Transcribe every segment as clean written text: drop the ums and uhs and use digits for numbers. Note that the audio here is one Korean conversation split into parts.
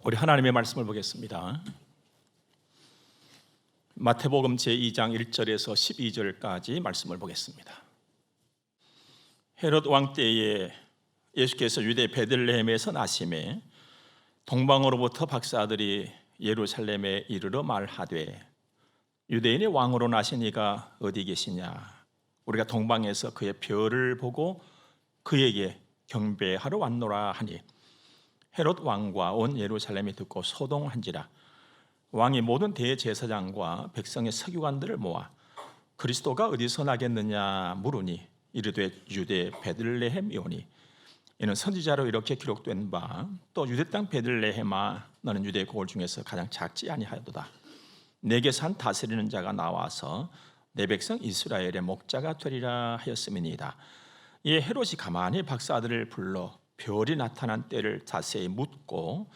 우리 하나님의 말씀을 보겠습니다. 마태복음 제2장 1절에서 12절까지 말씀을 보겠습니다. 헤롯 왕 때에 예수께서 유대 베들레헴에서 나심에 동방으로부터 박사들이 예루살렘에 이르러 말하되 유대인의 왕으로 나신 이가 어디 계시냐? 우리가 동방에서 그의 별을 보고 그에게 경배하러 왔노라 하니 헤롯 왕과 온 예루살렘이 듣고 소동한지라. 왕이 모든 대제사장과 백성의 서기관들을 모아 그리스도가 어디서 나겠느냐 물으니 이르되 유대 베들레헴이오니 이는 선지자로 이렇게 기록된 바 또 유대 땅 베들레헴아 너는 유대 고을 중에서 가장 작지 아니하도다. 내게서 한 다스리는 자가 나와서 내 백성 이스라엘의 목자가 되리라 하였음이니이다. 이에 헤롯이 가만히 박사들을 불러 별이 나타난 때를 자세히 묻고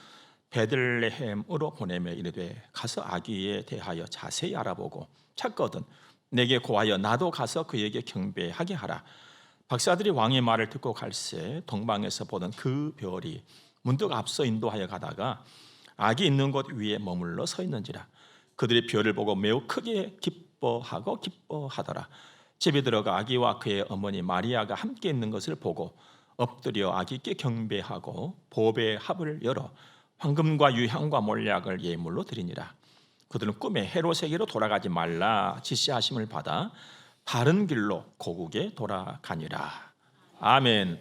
베들레헴으로 보내며 이르되 가서 아기에 대하여 자세히 알아보고 찾거든 내게 고하여 나도 가서 그에게 경배하게 하라. 박사들이 왕의 말을 듣고 갈새 동방에서 보던 그 별이 문득 앞서 인도하여 가다가 아기 있는 곳 위에 머물러 서 있는지라. 그들이 별을 보고 매우 크게 기뻐하더라. 집에 들어가 아기와 그의 어머니 마리아가 함께 있는 것을 보고 엎드려 아기께 경배하고 보배의 합을 열어 황금과 유향과 몰약을 예물로 드리니라. 그들은 꿈에 헤롯에게로 돌아가지 말라 지시하심을 받아 바른 길로 고국에 돌아가니라. 아멘.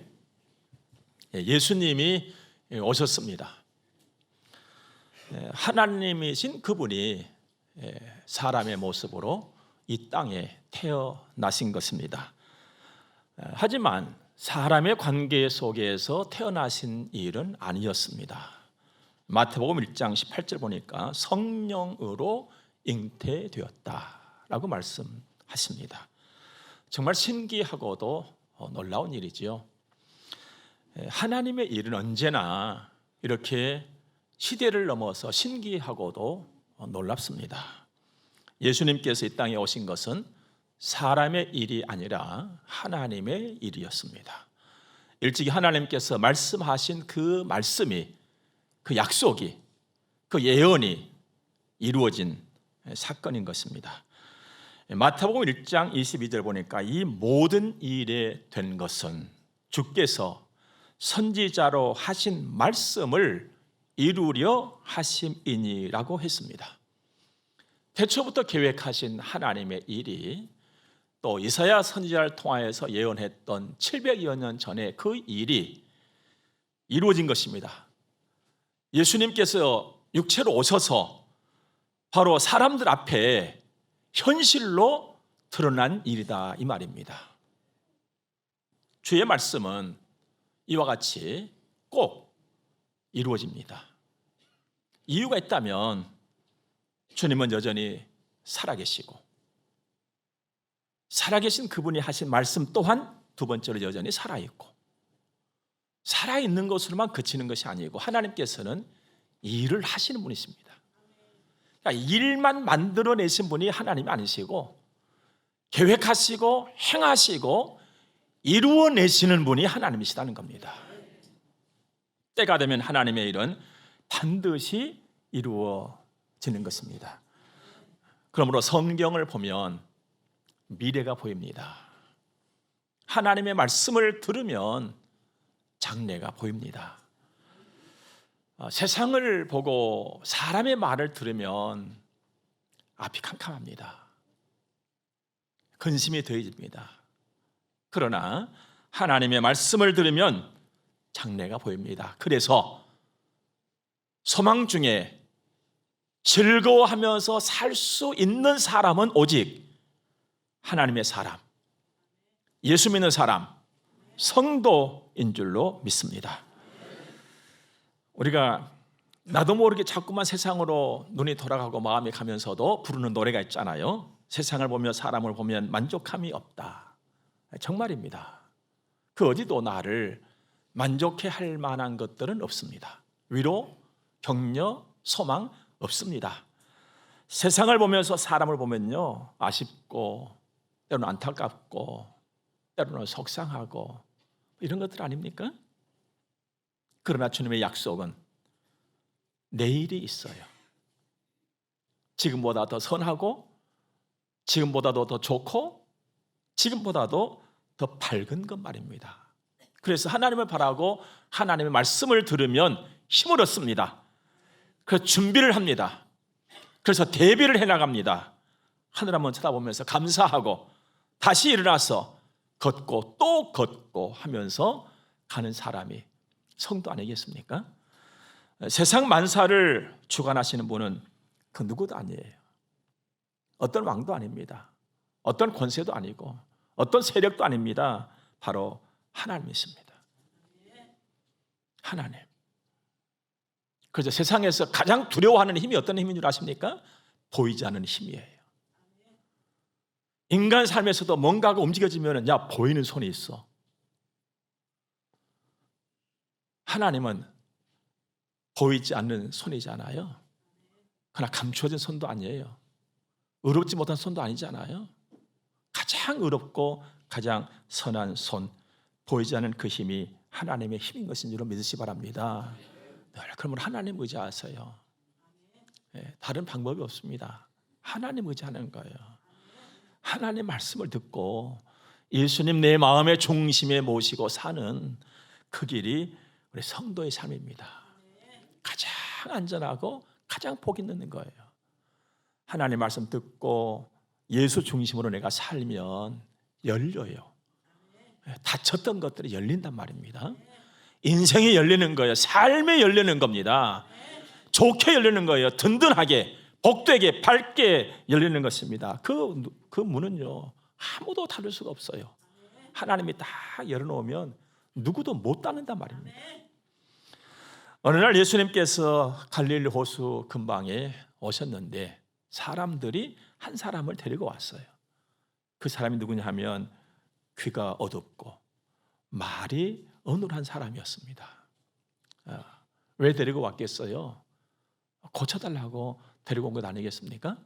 예수님이 오셨습니다. 하나님이신 그분이 사람의 모습으로 이 땅에 태어나신 것입니다. 하지만 사람의 관계 속에서 태어나신 일은 아니었습니다. 마태복음 1장 18절 보니까 성령으로 잉태되었다라고 말씀하십니다. 정말 신기하고도 놀라운 일이지요. 하나님의 일은 언제나 이렇게 시대를 넘어서 신기하고도 놀랍습니다. 예수님께서 이 땅에 오신 것은 사람의 일이 아니라 하나님의 일이었습니다. 일찍이 하나님께서 말씀하신 그 말씀이, 그 약속이, 그 예언이 이루어진 사건인 것입니다. 마태복음 1장 22절 보니까 이 모든 일에 된 것은 주께서 선지자로 하신 말씀을 이루려 하심이니라고 했습니다. 태초부터 계획하신 하나님의 일이 또 이사야 선지자를 통하여서 예언했던 700여 년 전에 그 일이 이루어진 것입니다. 예수님께서 육체로 오셔서 바로 사람들 앞에 현실로 드러난 일이다 이 말입니다. 주의 말씀은 이와 같이 꼭 이루어집니다. 이유가 있다면 주님은 여전히 살아계시고 살아계신 그분이 하신 말씀 또한 두 번째로 여전히 살아있고 살아있는 것으로만 그치는 것이 아니고 하나님께서는 일을 하시는 분이십니다. 그러니까 일만 만들어내신 분이 하나님이 아니시고 계획하시고 행하시고 이루어내시는 분이 하나님이시다는 겁니다. 때가 되면 하나님의 일은 반드시 이루어지는 것입니다. 그러므로 성경을 보면 미래가 보입니다. 하나님의 말씀을 들으면 장래가 보입니다. 세상을 보고 사람의 말을 들으면 앞이 캄캄합니다. 근심이 더해집니다. 그러나 하나님의 말씀을 들으면 장래가 보입니다. 그래서 소망 중에 즐거워하면서 살 수 있는 사람은 오직 하나님의 사람, 예수 믿는 사람, 성도인 줄로 믿습니다. 우리가 나도 모르게 자꾸만 세상으로 눈이 돌아가고 마음이 가면서도 부르는 노래가 있잖아요. 세상을 보며 사람을 보면 만족함이 없다. 정말입니다. 그 어디도 나를 만족해 할 만한 것들은 없습니다. 위로, 격려, 소망 없습니다. 세상을 보면서 사람을 보면요 아쉽고 때로는 안타깝고 때로는 속상하고 이런 것들 아닙니까? 그러나 주님의 약속은 내일이 있어요. 지금보다 더 선하고, 지금보다도 더 좋고, 지금보다도 더 밝은 것 말입니다. 그래서 하나님을 바라고 하나님의 말씀을 들으면 힘을 얻습니다. 그래서 준비를 합니다. 그래서 대비를 해나갑니다. 하늘 한번 쳐다보면서 감사하고 다시 일어나서 걷고 또 걷고 하면서 가는 사람이 성도 아니겠습니까? 세상 만사를 주관하시는 분은 그 누구도 아니에요. 어떤 왕도 아닙니다. 어떤 권세도 아니고 어떤 세력도 아닙니다. 바로 하나님이십니다. 하나님. 그래서 세상에서 가장 두려워하는 힘이 어떤 힘인 줄 아십니까? 보이지 않는 힘이에요. 인간 삶에서도 뭔가가 움직여지면 야, 보이는 손이 있어. 하나님은 보이지 않는 손이잖아요. 그러나 감추어진 손도 아니에요. 의롭지 못한 손도 아니잖아요. 가장 의롭고 가장 선한 손, 보이지 않는 그 힘이 하나님의 힘인 것인 줄 믿으시 바랍니다. 그러면 하나님 의지하세요. 다른 방법이 없습니다. 하나님 의지하는 거예요. 하나님 말씀을 듣고 예수님 내 마음의 중심에 모시고 사는 그 길이 우리 성도의 삶입니다. 가장 안전하고 가장 복 있는 거예요. 하나님 말씀 듣고 예수 중심으로 내가 살면 열려요. 닫혔던 것들이 열린단 말입니다. 인생이 열리는 거예요. 삶이 열리는 겁니다. 좋게 열리는 거예요. 든든하게, 복되게, 밝게 열리는 것입니다. 그 문은요, 아무도 닫을 수가 없어요. 하나님이 다 열어놓으면 누구도 못 닫는단 말입니다. 어느 날 예수님께서 갈릴리 호수 근방에 오셨는데 사람들이 한 사람을 데리고 왔어요. 그 사람이 누구냐 하면 귀가 어둡고 말이 어눌한 사람이었습니다. 왜 데리고 왔겠어요? 고쳐달라고 데리고 온 것 아니겠습니까?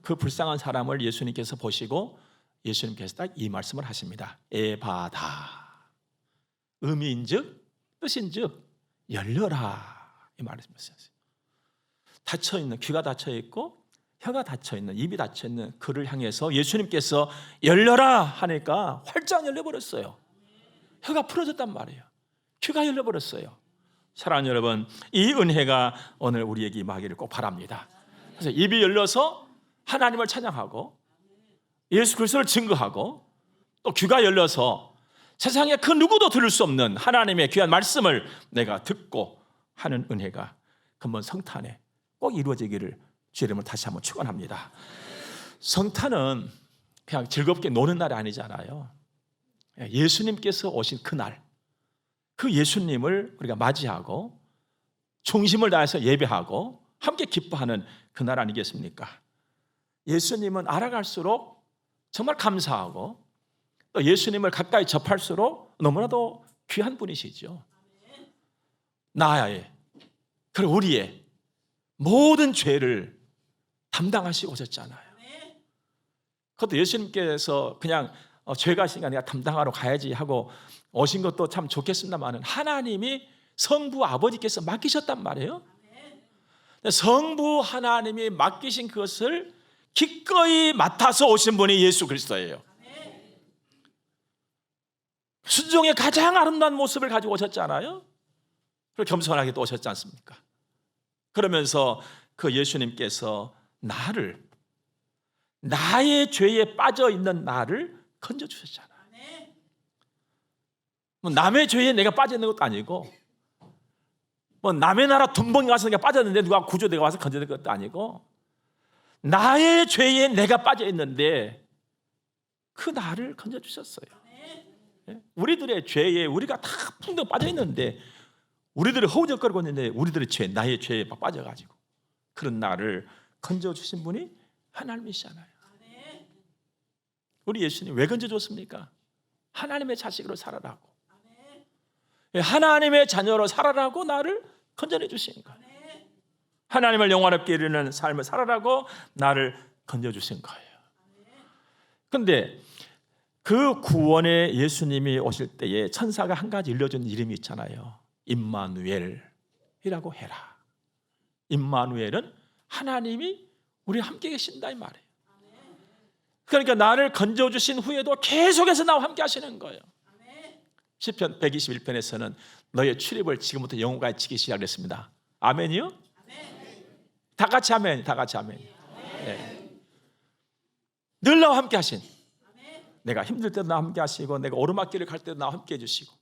그 불쌍한 사람을 예수님께서 보시고 예수님께서 딱 이 말씀을 하십니다. 에바다. 의미인즉 뜻인즉 열려라, 이 말씀이었어요. 닫혀있는, 귀가 닫혀있고 혀가 닫혀있는, 입이 닫혀있는 그를 향해서 예수님께서 열려라 하니까 활짝 열려버렸어요. 혀가 풀어졌단 말이에요. 귀가 열려버렸어요. 사랑하는 여러분, 이 은혜가 오늘 우리에게 임하기를 꼭 바랍니다. 그래서 입이 열려서 하나님을 찬양하고 예수 그리스도를 증거하고 또 귀가 열려서 세상에 그 누구도 들을 수 없는 하나님의 귀한 말씀을 내가 듣고 하는 은혜가 금번 성탄에 꼭 이루어지기를 주의 이름으로 다시 한번 축원합니다. 성탄은 그냥 즐겁게 노는 날이 아니잖아요. 예수님께서 오신 그날, 그 예수님을 우리가 맞이하고 중심을 다해서 예배하고 함께 기뻐하는 그날 아니겠습니까? 예수님은 알아갈수록 정말 감사하고 또 예수님을 가까이 접할수록 너무나도 귀한 분이시죠. 나의, 그리고 우리의 모든 죄를 담당하시고 오셨잖아요. 그것도 예수님께서 그냥 죄가 있으니까 내가 담당하러 가야지 하고 오신 것도 참 좋겠습니다만 하나님이 성부 아버지께서 맡기셨단 말이에요. 성부 하나님이 맡기신 그것을 기꺼이 맡아서 오신 분이 예수 그리스도예요. 순종의 가장 아름다운 모습을 가지고 오셨잖아요. 그리고 겸손하게 또 오셨지 않습니까? 그러면서 그 예수님께서 나의 죄에 빠져 있는 나를 건져주셨잖아요. 뭐 남의 죄에 내가 빠져 있는 것도 아니고 뭐 남의 나라 둔벙이 가서 내가 빠졌는데 누가 구조대가 와서 건져낸 것도 아니고 나의 죄에 내가 빠져 있는데 그 나를 건져주셨어요. 우리들의 죄에 우리가 다 풍덩 빠져 있는데 우리들이 허우적거리고 있는데 우리들의 죄, 나의 죄에 빠져가지고 그런 나를 건져주신 분이 하나님이시잖아요. 우리 예수님 왜 건져줬습니까? 하나님의 자식으로 살아라고, 하나님의 자녀로 살아라고 나를 건져내 주신 거예요. 하나님을 영원롭게 이루는 삶을 살아라고 나를 건져주신 거예요. 그런데 그 구원의 예수님이 오실 때에 천사가 한 가지 일러준 이름이 있잖아요. 임마누엘이라고 해라. 임마누엘은 하나님이 우리 함께 계신다 이 말이에요. 그러니까 나를 건져주신 후에도 계속해서 나와 함께 하시는 거예요. 시편 121편에서는 너의 출입을 지금부터 영원까지 지키기 시작했습니다. 아멘이요? 다 같이 아멘. 다 같이 아멘. 네. 늘 나와 함께 하신, 내가 힘들 때도 나와 함께 하시고, 내가 오르막길을 갈 때도 나와 함께 해주시고,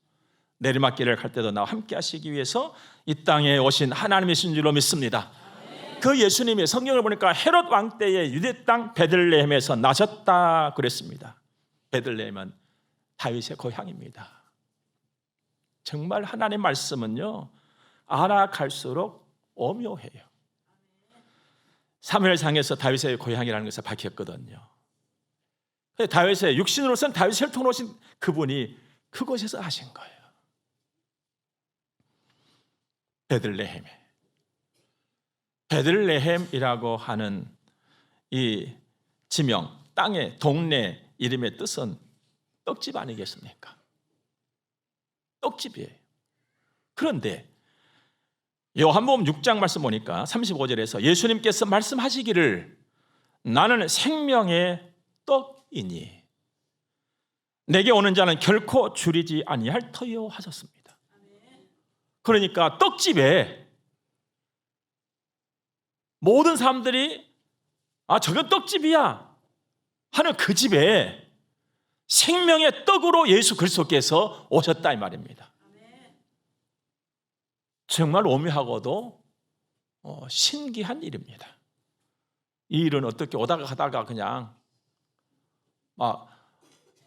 내리막길을 갈 때도 나와 함께 하시기 위해서 이 땅에 오신 하나님이신 줄로 믿습니다. 그 예수님이 성경을 보니까 헤롯 왕 때에 유대 땅 베들레헴에서 나셨다 그랬습니다. 베들레헴은 다윗의 고향입니다. 정말 하나님의 말씀은요, 알아갈수록 오묘해요. 사무엘상에서 다윗의 고향이라는 것을 밝혔거든요. 다윗의 육신으로서는 다윗의 혈통으로 오신 그분이 그곳에서 하신 거예요. 베들레헴이라고 하는 이 지명, 땅의 동네 이름의 뜻은 떡집 아니겠습니까? 떡집이에요. 그런데 요한복음 6장 말씀 보니까 35절에서 예수님께서 말씀하시기를 나는 생명의 떡이니 내게 오는 자는 결코 줄이지 아니할 터요 하셨습니다. 그러니까 떡집에 모든 사람들이 저건 떡집이야 하는 그 집에 생명의 떡으로 예수 그리스도께서 오셨다 이 말입니다. 정말 오묘하고도 신기한 일입니다. 이 일은 어떻게 오다가 가다가 그냥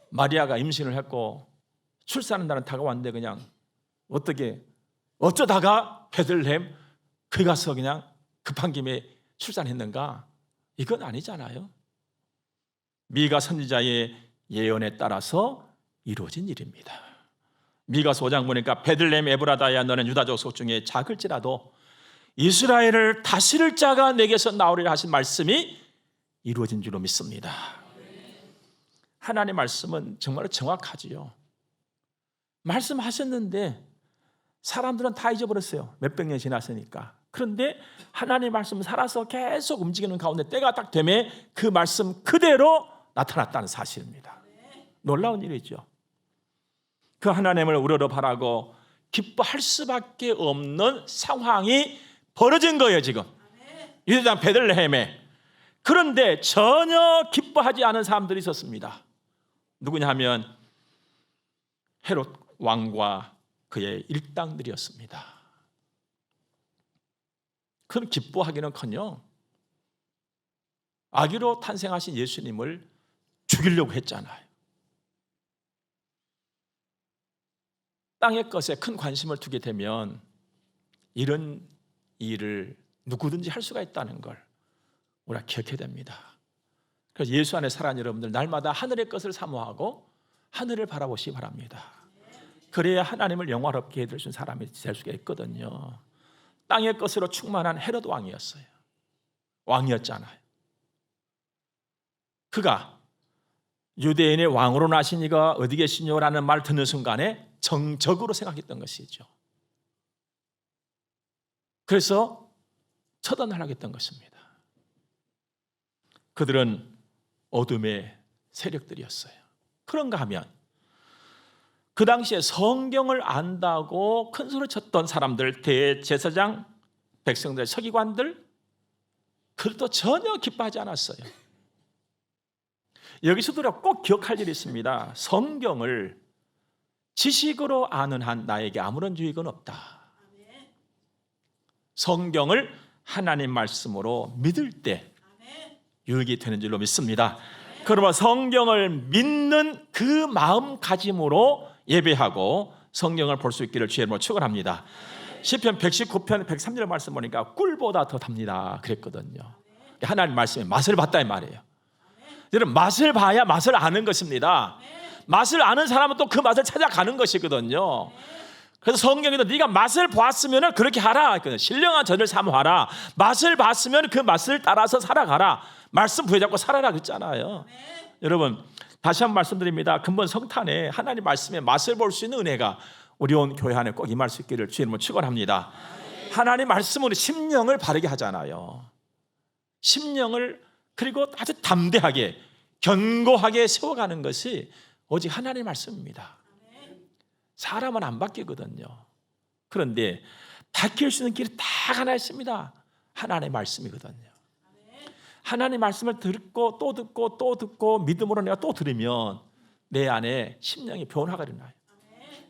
마리아가 임신을 했고 출산하는 날은 다가왔는데 그냥 어쩌다가 베들레헴 거기 가서 그냥 급한 김에 출산했는가? 이건 아니잖아요. 미가 선지자의 예언에 따라서 이루어진 일입니다. 미가서 5장 보니까 베들레헴 에브라다야 너는 유다족 속 중에 작을지라도 이스라엘을 다스릴 자가 내게서 나오리라 하신 말씀이 이루어진 줄로 믿습니다. 하나님의 말씀은 정말 정확하지요. 말씀하셨는데 사람들은 다 잊어버렸어요. 몇백 년 지났으니까. 그런데 하나님의 말씀은 살아서 계속 움직이는 가운데 때가 딱 되면 그 말씀 그대로 나타났다는 사실입니다. 놀라운 일이죠. 그 하나님을 우러러 바라고 기뻐할 수밖에 없는 상황이 벌어진 거예요 지금. 유대 땅 베들레헴에. 그런데 전혀 기뻐하지 않은 사람들이 있었습니다. 누구냐 하면 헤롯 왕과 그의 일당들이었습니다. 그는 기뻐하기는커녕 아기로 탄생하신 예수님을 죽이려고 했잖아요. 땅의 것에 큰 관심을 두게 되면 이런 일을 누구든지 할 수가 있다는 걸 우리가 기억해야 됩니다. 그래서 예수 안에 살아가는 여러분들 날마다 하늘의 것을 사모하고 하늘을 바라보시기 바랍니다. 그래야 하나님을 영화롭게 해드리신 사람이 될 수가 있거든요. 땅의 것으로 충만한 헤롯 왕이었어요. 왕이었잖아요. 그가 유대인의 왕으로 나신 이가 어디 계시냐라는 말 듣는 순간에 정적으로 생각했던 것이죠. 그래서 처단하려고 했던 것입니다. 그들은 어둠의 세력들이었어요. 그런가 하면 그 당시에 성경을 안다고 큰 소리 쳤던 사람들, 대제사장, 백성들, 서기관들, 그들도 전혀 기뻐하지 않았어요. 여기서도 꼭 기억할 일이 있습니다. 성경을 지식으로 아는 한 나에게 아무런 유익은 없다. 성경을 하나님 말씀으로 믿을 때 유익이 되는 줄로 믿습니다. 그러면 성경을 믿는 그 마음가짐으로 예배하고 성경을 볼 수 있기를 주의 이름으로 축원합니다. 시편 119편 103절 말씀 보니까 꿀보다 더 답니다 그랬거든요. 하나님 말씀에 맛을 봤다 이 말이에요. 여러분, 맛을 봐야 맛을 아는 것입니다. 맛을 아는 사람은 또 그 맛을 찾아가는 것이거든요. 그래서 성경에도 네가 맛을 보았으면 그렇게 하라. 신령한 전을 사모하라. 맛을 봤으면 그 맛을 따라서 살아가라. 말씀 부여잡고 살아라 그랬잖아요. 여러분, 다시 한번 말씀드립니다. 근본 성탄에 하나님 말씀에 맛을 볼 수 있는 은혜가 우리 온 교회 안에 꼭 임할 수 있기를 주의 이름으로 축원합니다. 하나님 말씀으로 심령을 바르게 하잖아요. 심령을 그리고 아주 담대하게 견고하게 세워가는 것이 오직 하나님의 말씀입니다. 사람은 안 바뀌거든요. 그런데 바뀔 수 있는 길이 딱 하나 있습니다. 하나님의 말씀이거든요. 하나님의 말씀을 듣고 또 듣고 또 듣고 믿음으로 내가 또 들으면 내 안에 심령의 변화가 일어나요.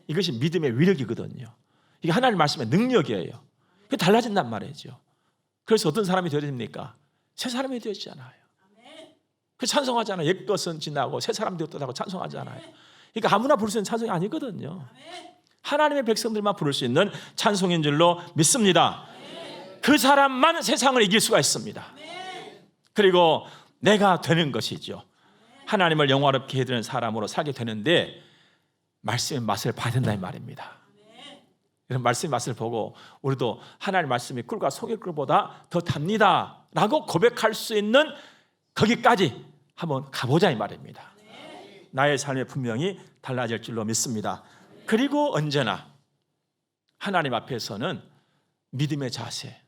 이것이 믿음의 위력이거든요. 이게 하나님의 말씀의 능력이에요. 그게 달라진단 말이죠. 그래서 어떤 사람이 되어야 됩니까? 새 사람이 되어지잖아요. 그 찬송하잖아요. 옛 것은 지나고 새 사람 되었다고 찬송하잖아요. 그러니까 아무나 부를 수 있는 찬송이 아니거든요. 하나님의 백성들만 부를 수 있는 찬송인 줄로 믿습니다. 그 사람만 세상을 이길 수가 있습니다. 그리고 내가 되는 것이죠. 하나님을 영화롭게 해드리는 사람으로 살게 되는데 말씀의 맛을 봐야 된다는 말입니다. 이런 말씀의 맛을 보고 우리도 하나님의 말씀이 꿀과 속의 꿀보다 더 답니다 라고 고백할 수 있는 거기까지 한번 가보자 이 말입니다. 나의 삶이 분명히 달라질 줄로 믿습니다. 그리고 언제나 하나님 앞에서는 믿음의 자세,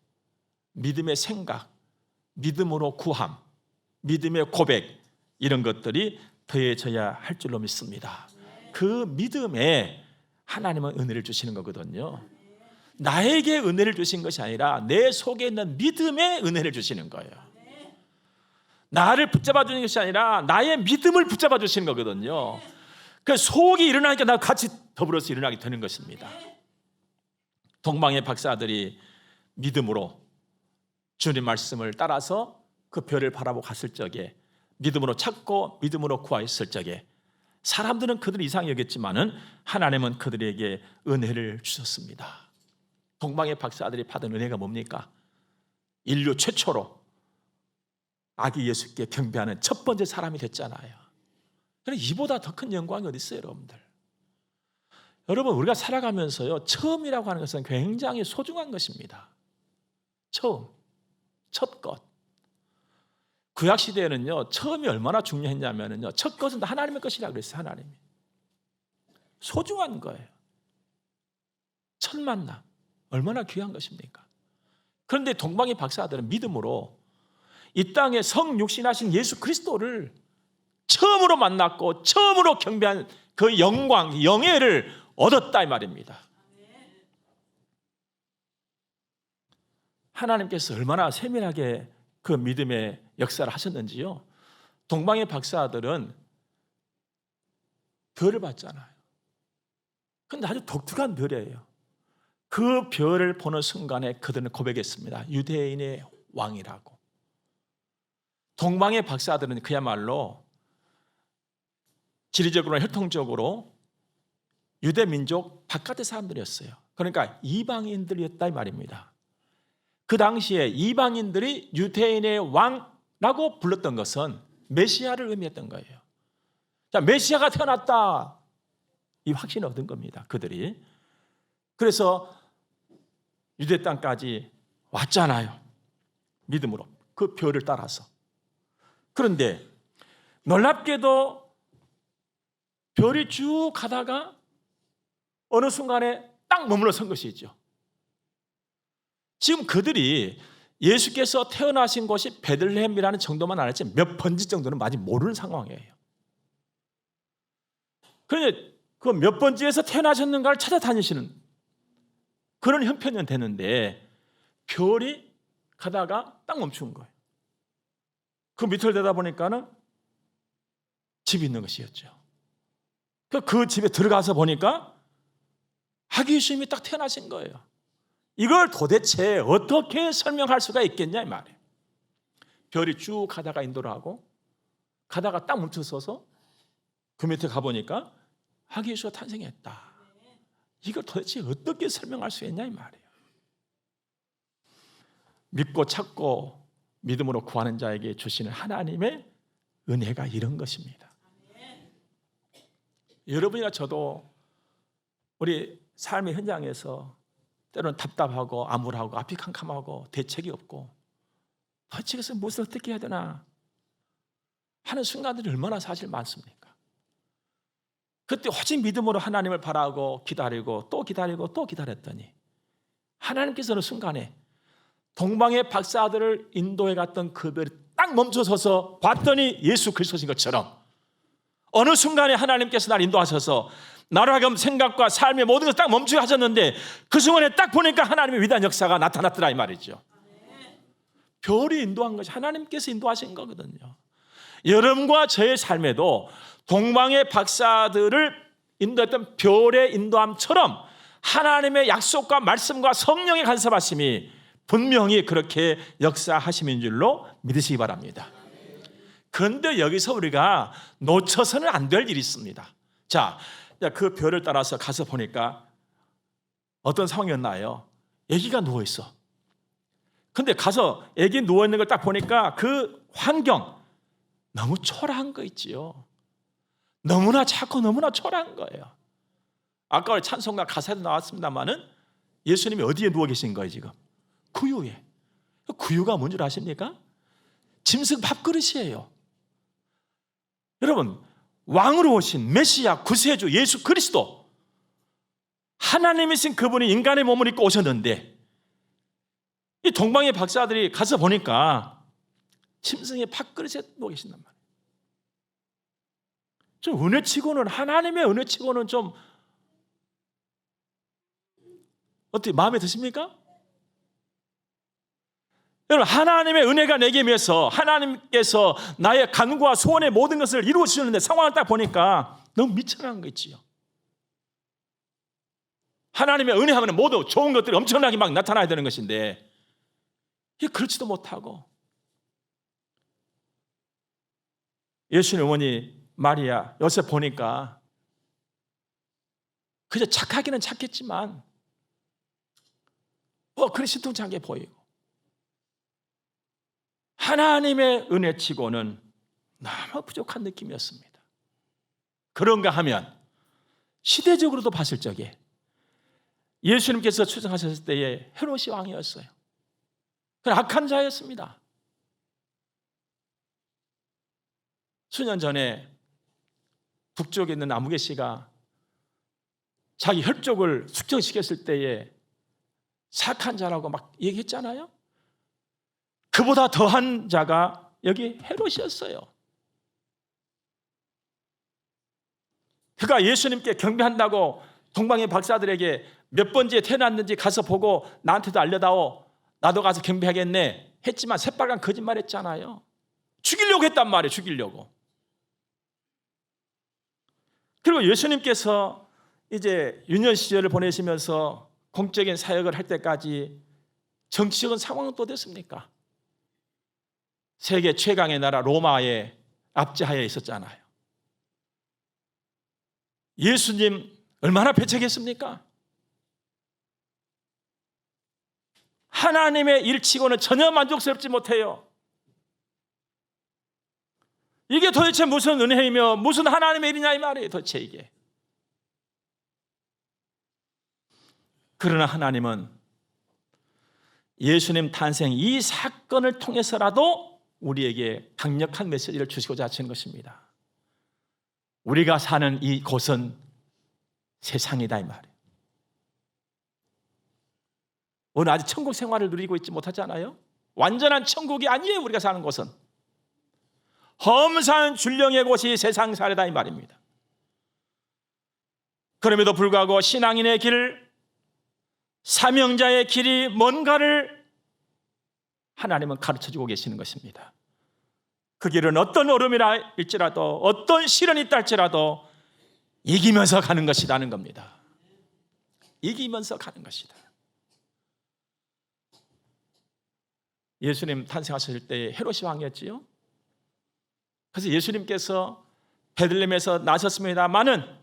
믿음의 생각, 믿음으로 구함, 믿음의 고백 이런 것들이 더해져야 할 줄로 믿습니다. 그 믿음에 하나님은 은혜를 주시는 거거든요. 나에게 은혜를 주신 것이 아니라 내 속에 있는 믿음에 은혜를 주시는 거예요. 나를 붙잡아 주는 것이 아니라 나의 믿음을 붙잡아 주시는 거거든요. 그 속이 일어나니까 나 같이 더불어서 일어나게 되는 것입니다. 동방의 박사들이 믿음으로 주님 말씀을 따라서 그 별을 바라보고 갔을 적에 믿음으로 찾고 믿음으로 구하였을 적에 사람들은 그들 이상히 여겼지만은 하나님은 그들에게 은혜를 주셨습니다. 동방의 박사들이 받은 은혜가 뭡니까? 인류 최초로 아기 예수께 경배하는 첫 번째 사람이 됐잖아요. 그럼 이보다 더 큰 영광이 어디 있어요, 여러분들? 여러분, 우리가 살아가면서요, 처음이라고 하는 것은 굉장히 소중한 것입니다. 처음, 첫 것. 구약 시대에는요, 처음이 얼마나 중요했냐면요, 첫 것은 다 하나님의 것이라 그랬어요. 하나님이 소중한 거예요. 첫 만남 얼마나 귀한 것입니까? 그런데 동방의 박사들은 믿음으로 이 땅에 성육신하신 예수 그리스도를 처음으로 만났고 처음으로 경배한 그 영광, 영예를 얻었다 이 말입니다. 하나님께서 얼마나 세밀하게 그 믿음의 역사를 하셨는지요. 동방의 박사들은 별을 봤잖아요. 그런데 아주 독특한 별이에요. 그 별을 보는 순간에 그들은 고백했습니다. 유대인의 왕이라고. 동방의 박사들은 그야말로 지리적으로 혈통적으로 유대 민족 바깥의 사람들이었어요. 그러니까 이방인들이었다 이 말입니다. 그 당시에 이방인들이 유대인의 왕라고 불렀던 것은 메시아를 의미했던 거예요. 자, 메시아가 태어났다 이 확신을 얻은 겁니다. 그들이. 그래서 유대 땅까지 왔잖아요. 믿음으로 그 별을 따라서. 그런데 놀랍게도 별이 쭉 가다가 어느 순간에 딱 머물러 선 것이죠. 지금 그들이 예수께서 태어나신 곳이 베들레헴이라는 정도만 알았지 몇 번지 정도는 아직 모르는 상황이에요. 그런데 그 몇 번지에서 태어나셨는가를 찾아다니시는 그런 형편은 되는데 별이 가다가 딱 멈춘 거예요. 그 밑을 내다보니까는 집이 있는 것이었죠. 그 집에 들어가서 보니까 아기 예수님이 딱 태어나신 거예요. 이걸 도대체 어떻게 설명할 수가 있겠냐 이 말이에요. 별이 쭉 가다가 인도를 하고 가다가 딱 멈춰서서 그 밑에 가보니까 아기 예수가 탄생했다. 이걸 도대체 어떻게 설명할 수 있냐 이 말이에요. 믿고 찾고 믿음으로 구하는 자에게 주시는 하나님의 은혜가 이런 것입니다. 여러분이나 저도 우리 삶의 현장에서 때로는 답답하고 암울하고 앞이 캄캄하고 대책이 없고 도대체 그래서 무엇을 어떻게 해야 되나 하는 순간들이 얼마나 사실 많습니까? 그때 오직 믿음으로 하나님을 바라고 기다리고 또 기다리고 또 기다렸더니 하나님께서는 순간에 동방의 박사들을 인도해 갔던 그 별이 딱 멈춰서서 봤더니 예수 그리스도신 것처럼 어느 순간에 하나님께서 나를 인도하셔서 나로 하여금 생각과 삶의 모든 것을 딱 멈추게 하셨는데 그 순간에 딱 보니까 하나님의 위대한 역사가 나타났더라 이 말이죠. 별이 인도한 것이 하나님께서 인도하신 거거든요. 여러분과 저의 삶에도 동방의 박사들을 인도했던 별의 인도함처럼 하나님의 약속과 말씀과 성령의 간섭하심이 분명히 그렇게 역사하심인 줄로 믿으시기 바랍니다. 그런데 여기서 우리가 놓쳐서는 안 될 일이 있습니다. 자, 그 별을 따라서 가서 보니까 어떤 상황이었나요? 아기가 누워있어. 근데 가서 아기 누워있는 걸 딱 보니까 그 환경 너무 초라한 거 있지요. 너무나 작고 너무나 초라한 거예요. 아까 찬송가 가사에도 나왔습니다마는 예수님이 어디에 누워 계신 거예요 지금? 구유에. 구유가 뭔 줄 아십니까? 짐승 밥그릇이에요. 여러분, 왕으로 오신 메시아 구세주 예수 그리스도, 하나님이신 그분이 인간의 몸을 입고 오셨는데 이 동방의 박사들이 가서 보니까 짐승의 밥그릇에 누워 계신단 말이에요. 좀 은혜치고는, 하나님의 은혜치고는 좀 어떻게 마음에 드십니까? 여러분, 하나님의 은혜가 내게 임해서 하나님께서 나의 간구와 소원의 모든 것을 이루어 주시는데 상황을 딱 보니까 너무 미쳐나간 거 있지요. 하나님의 은혜 하면 모두 좋은 것들이 엄청나게 막 나타나야 되는 것인데 이게 그렇지도 못하고, 예수님 어머니 마리아 요셉 보니까 그저 착하기는 착했지만 그리 신통치게 보이고, 하나님의 은혜치고는 너무 부족한 느낌이었습니다. 그런가 하면 시대적으로도 봤을 적에 예수님께서 출생하셨을 때에 헤롯이 왕이었어요. 악한 자였습니다. 수년 전에 북쪽에 있는 아무개 씨가 자기 혈족을 숙청시켰을 때에 사악한 자라고 막 얘기했잖아요. 그보다 더한 자가 여기 헤롯이었어요. 그가 예수님께 경배한다고 동방의 박사들에게 몇 번째 태어났는지 가서 보고 나한테도 알려다오, 나도 가서 경배하겠네 했지만 새빨간 거짓말 했잖아요. 죽이려고 했단 말이에요. 죽이려고. 그리고 예수님께서 이제 유년 시절을 보내시면서 공적인 사역을 할 때까지 정치적인 상황은 또 됐습니까? 세계 최강의 나라 로마의 압제하에 있었잖아요. 예수님 얼마나 배척했습니까? 하나님의 일치고는 전혀 만족스럽지 못해요. 이게 도대체 무슨 은혜이며 무슨 하나님의 일이냐 이 말이에요. 도대체 이게. 그러나 하나님은 예수님 탄생 이 사건을 통해서라도 우리에게 강력한 메시지를 주시고자 하시는 것입니다. 우리가 사는 이 곳은 세상이다 이 말이에요. 오늘 아직 천국 생활을 누리고 있지 못하잖아요. 완전한 천국이 아니에요. 우리가 사는 곳은 험산 줄령의 곳이 세상 사례다 이 말입니다. 그럼에도 불구하고 신앙인의 길, 사명자의 길이 뭔가를 하나님은 가르쳐주고 계시는 것입니다. 그 길은 어떤 얼음이라 일지라도, 어떤 시련이 있다 할지라도 이기면서 가는 것이라는 겁니다. 이기면서 가는 것이다. 예수님 탄생하셨을 때 헤롯이 왕이었지요. 그래서 예수님께서 베들레헴에서 나셨습니다마는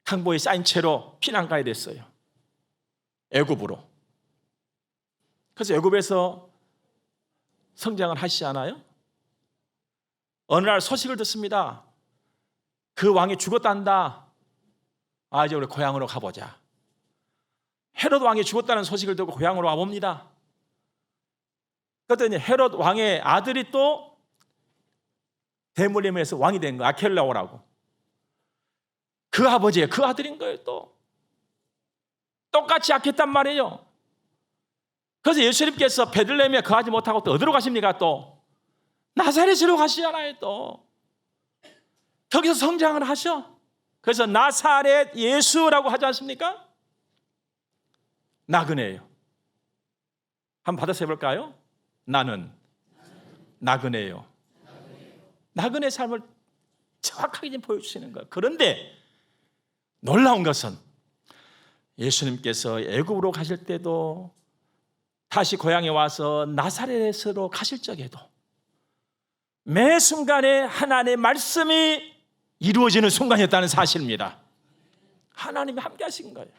강보에 쌓인 채로 피난 가야 됐어요. 애굽으로. 그래서 애굽에서 성장을 하시잖아요. 어느 날 소식을 듣습니다. 그 왕이 죽었단다. 이제 우리 고향으로 가보자. 헤롯 왕이 죽었다는 소식을 듣고 고향으로 와봅니다. 그랬더니 헤롯 왕의 아들이 또 베들레헴에서 왕이 된 거예요. 아켈라오라고. 그 아버지의 그 아들인 거예요. 또 똑같이 악했단 말이에요. 그래서 예수님께서 베들레헴에 거하지 못하고 또 어디로 가십니까? 또 나사렛으로 가시잖아요. 또 거기서 성장을 하셔. 그래서 나사렛 예수라고 하지 않습니까? 나그네예요. 한번 받아서 해볼까요? 나는 나그네예요. 나그네 삶을 정확하게 좀 보여주시는 거예요. 그런데 놀라운 것은 예수님께서 애굽으로 가실 때도 다시 고향에 와서 나사렛으로 가실 적에도 매 순간에 하나님의 말씀이 이루어지는 순간이었다는 사실입니다. 하나님이 함께 하신 거예요.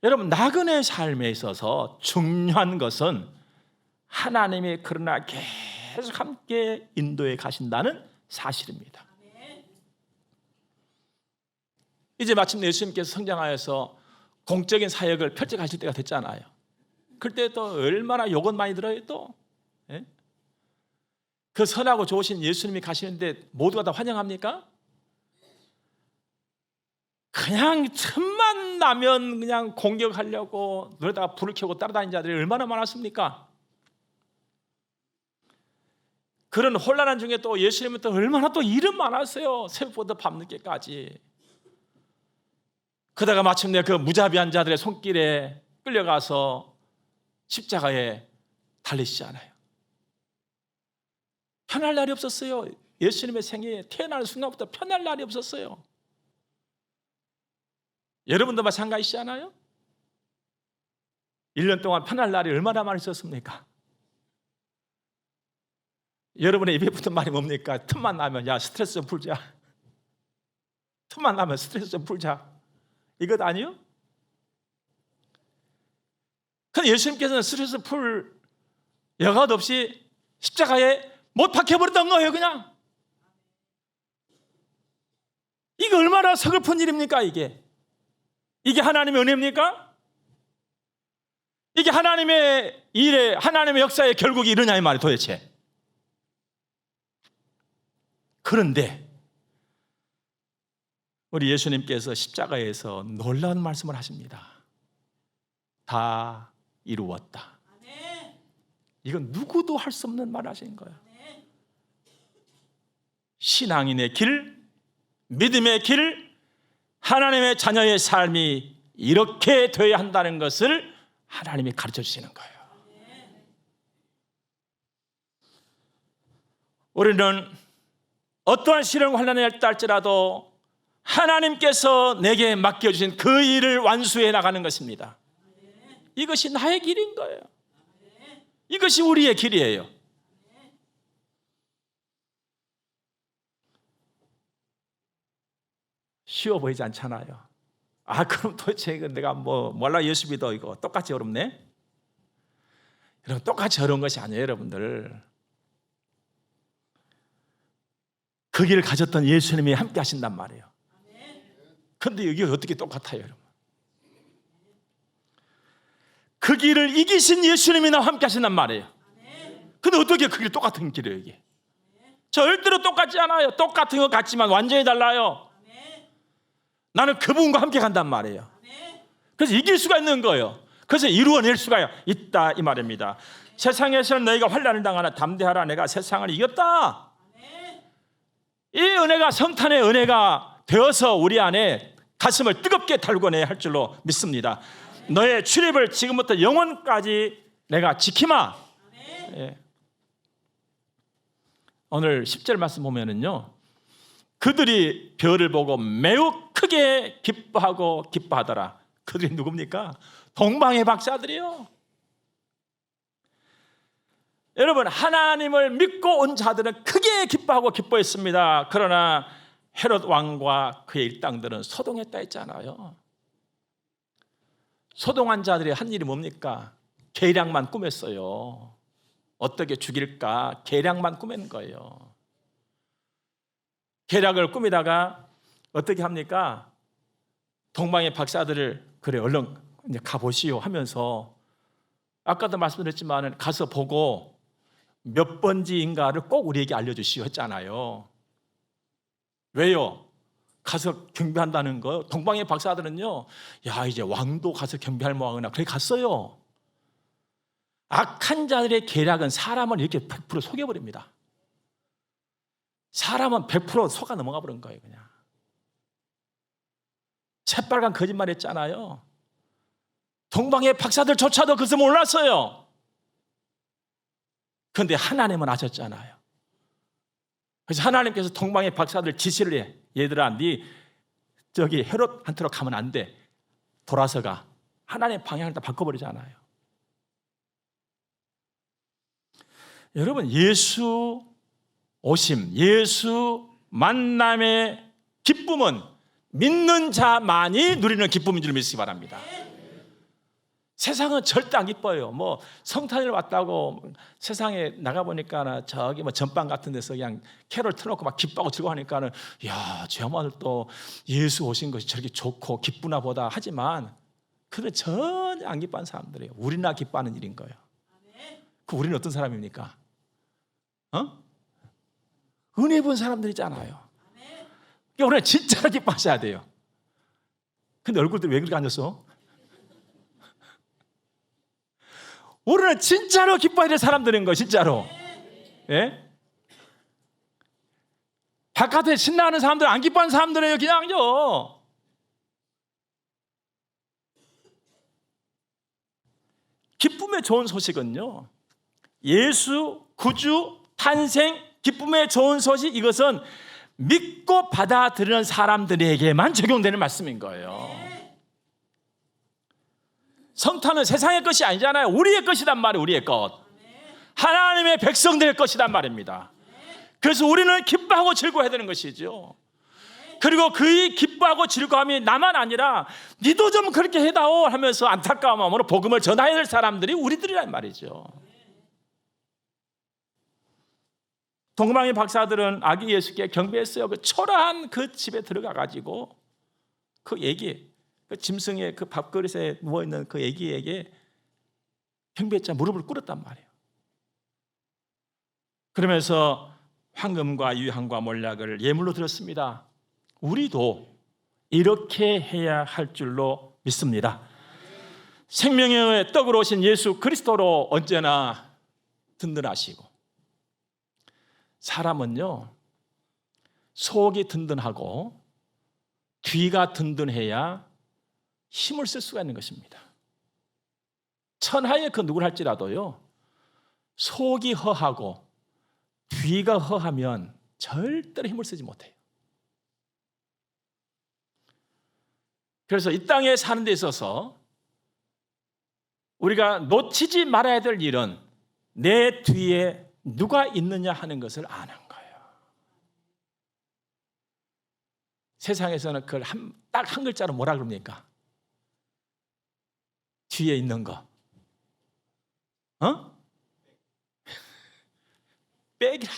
여러분, 나그네 삶에 있어서 중요한 것은 하나님이 그러나 계속 함께 인도해 가신다는 사실입니다. 이제 마침내 예수님께서 성장하여서 공적인 사역을 펼쳐가실 때가 됐잖아요. 그때 또 얼마나 욕은 많이 들어요. 또 그 선하고 좋으신 예수님이 가시는데 모두가 다 환영합니까? 그냥 틈만 나면 그냥 공격하려고 노래다가 불을 켜고 따라다니는 자들이 얼마나 많았습니까? 그런 혼란한 중에 또 예수님은 또 얼마나 또 일은 많았어요. 새벽부터 밤늦게까지. 그러다가 마침내 그 무자비한 자들의 손길에 끌려가서 십자가에 달리시잖아요. 편할 날이 없었어요. 예수님의 생애에 태어나는 순간부터 편할 날이 없었어요. 여러분도 마찬가지시잖아요. 1년 동안 편할 날이 얼마나 많이 있었습니까? 여러분의 입에 붙은 말이 뭡니까? 틈만 나면 야 스트레스 좀 풀자. 틈만 나면 스트레스 좀 풀자. 이것 아니요? 근데 예수님께서는 스트레스 풀 여과도 없이 십자가에 못 박혀버렸던 거예요. 그냥 이게 얼마나 서글픈 일입니까? 이게 하나님의 은혜입니까? 이게 하나님의 일에 하나님의 역사의 결국이 이러냐 이 말이에요. 도대체. 그런데 우리 예수님께서 십자가에서 놀라운 말씀을 하십니다. 다 이루었다. 이건 누구도 할 수 없는 말 하신 거예요. 신앙인의 길, 믿음의 길, 하나님의 자녀의 삶이 이렇게 되어야 한다는 것을 하나님이 가르쳐 주시는 거예요. 우리는 어떠한 시련 환난에 할지라도 하나님께서 내게 맡겨주신 그 일을 완수해 나가는 것입니다. 이것이 나의 길인 거예요. 이것이 우리의 길이에요. 쉬워 보이지 않잖아요. 그럼 도대체 이거 내가 몰라 예수 믿어 이거 똑같이 어렵네? 여러분 똑같이 어려운 것이 아니에요, 여러분들. 그 길을 가졌던 예수님이 함께 하신단 말이에요. 그런데 여기 어떻게 똑같아요, 여러분? 그 길을 이기신 예수님이 나와 함께 하신단 말이에요. 근데 어떻게 그 길 똑같은 길이에요, 이게? 절대로 똑같지 않아요. 똑같은 것 같지만 완전히 달라요. 나는 그분과 함께 간단 말이에요. 그래서 이길 수가 있는 거예요. 그래서 이루어낼 수가 있다 이 말입니다. 세상에서는 너희가 환난을 당하나 담대하라. 내가 세상을 이겼다. 이 은혜가 성탄의 은혜가 되어서 우리 안에 가슴을 뜨겁게 달궈내야 할 줄로 믿습니다. 너의 출입을 지금부터 영원까지 내가 지키마. 오늘 10절 말씀 보면은요, 그들이 별을 보고 매우 크게 기뻐하고 기뻐하더라. 그들이 누굽니까? 동방의 박사들이요. 여러분, 하나님을 믿고 온 자들은 크게 기뻐하고 기뻐했습니다. 그러나 헤롯 왕과 그의 일당들은 소동했다 했잖아요. 소동한 자들이 한 일이 뭡니까? 계략만 꾸몄어요. 어떻게 죽일까? 계략만 꾸민 거예요. 계략을 꾸미다가 어떻게 합니까? 동방의 박사들을 그래 얼른 이제 가보시오 하면서 아까도 말씀드렸지만 가서 보고 몇 번지인가를 꼭 우리에게 알려주시오 했잖아요. 왜요? 가서 경배한다는 거. 동방의 박사들은요, 야 이제 왕도 가서 경배할 모양이나 그래 갔어요. 악한 자들의 계략은 사람을 이렇게 100% 속여버립니다. 사람은 100% 속아 넘어가 버린 거예요. 그냥 새빨간 거짓말 했잖아요. 동방의 박사들조차도 그것을 몰랐어요. 그런데 하나님은 아셨잖아요. 그래서 하나님께서 동방의 박사들 지시를 해. 얘들아, 네 저기 헤롯한테로 가면 안 돼. 돌아서가. 하나님의 방향을 다 바꿔버리잖아요. 여러분, 예수 오심, 예수 만남의 기쁨은 믿는 자만이 누리는 기쁨인 줄 믿으시기 바랍니다. 세상은 절대 안 기뻐요. 뭐 성탄일 왔다고 세상에 나가보니까 저기 뭐 전방 같은 데서 그냥 캐롤 틀어놓고 막 기뻐하고 즐거워하니까는 야, 저야말로 또 예수 오신 것이 저렇게 좋고 기쁘나 보다 하지만 그는 전혀 안 기뻐하는 사람들이에요. 우리나 기뻐하는 일인 거예요. 그 우리는 어떤 사람입니까? 은혜 본 사람들이잖아요. 그러니까 우리는 진짜로 기뻐하셔야 돼요. 근데 얼굴들 왜 그렇게 앉았어? 우리는 진짜로 기뻐해야 될 사람들인 거예요. 진짜로. 예? 바깥에 신나는 사람들, 안 기뻐하는 사람들이에요. 그냥요. 기쁨의 좋은 소식은요, 예수 구주 탄생 기쁨의 좋은 소식, 이것은 믿고 받아들이는 사람들에게만 적용되는 말씀인 거예요. 성탄은 세상의 것이 아니잖아요. 우리의 것이란 말이에요. 우리의 것. 하나님의 백성들의 것이란 말입니다. 그래서 우리는 기뻐하고 즐거워해야 되는 것이죠. 그리고 그의 기뻐하고 즐거움이 나만 아니라 니도 좀 그렇게 해다오 하면서 안타까운 마음으로 복음을 전해야 될 사람들이 우리들이란 말이죠. 동방의 박사들은 아기 예수께 경배했어요. 그 초라한 그 집에 들어가 가지고 그 애기, 그 짐승의 그 밥그릇에 누워 있는 그 애기에게 경배했자 무릎을 꿇었단 말이에요. 그러면서 황금과 유향과 몰약을 예물로 드렸습니다. 우리도 이렇게 해야 할 줄로 믿습니다. 생명의 떡으로 오신 예수 그리스도로 언제나 든든하시고, 사람은요 속이 든든하고 뒤가 든든해야 힘을 쓸 수가 있는 것입니다. 천하의 그 누구를 할지라도요 속이 허하고 뒤가 허하면 절대로 힘을 쓰지 못해요. 그래서 이 땅에 사는 데 있어서 우리가 놓치지 말아야 될 일은 내 뒤에 누가 있느냐 하는 것을 아는 거예요. 세상에서는 그걸 딱 한 글자로 뭐라 그럽니까? 뒤에 있는 거. 백이라.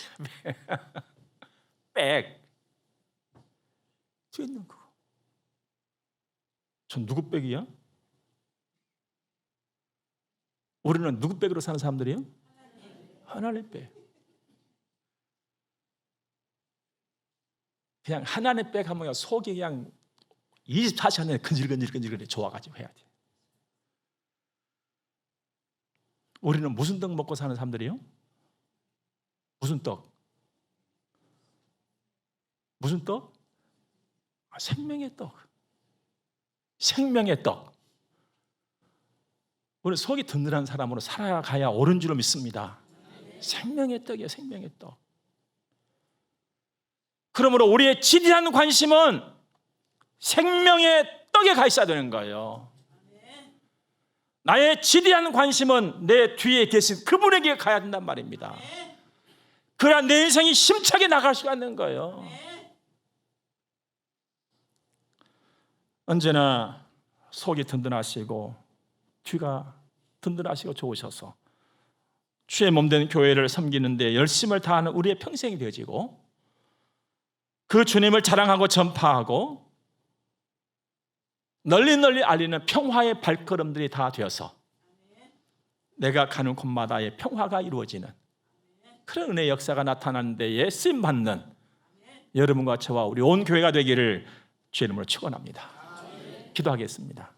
백. 뒤에 있는 거. 전 누구 백이야? 우리는 누구 백으로 사는 사람들이에요? 하나님 백. 그냥 하나님 백 하면 속이 그냥 24시간에 근질근질 좋아가지고 해야 돼. 우리는 무슨 떡 먹고 사는 사람들이에요? 무슨 떡? 무슨 떡? 생명의 떡. 생명의 떡. 우리 속이 든든한 사람으로 살아가야 옳은 줄로 믿습니다. 생명의 떡이에요. 생명의 떡. 그러므로 우리의 지대한 관심은 생명의 떡에 가 있어야 되는 거예요. 나의 지대한 관심은 내 뒤에 계신 그분에게 가야 된단 말입니다. 그래야 내 인생이 힘차게 나갈 수가 있는 거예요. 언제나 속이 든든하시고 뒤가 든든하시고 좋으셔서 주의 몸된 교회를 섬기는 데 열심을 다하는 우리의 평생이 되어지고, 그 주님을 자랑하고 전파하고 널리 알리는 평화의 발걸음들이 다 되어서 내가 가는 곳마다의 평화가 이루어지는 그런 은혜의 역사가 나타나는 데에 쓰임받는 여러분과 저와 우리 온 교회가 되기를 주의 이름으로 축원합니다. 기도하겠습니다.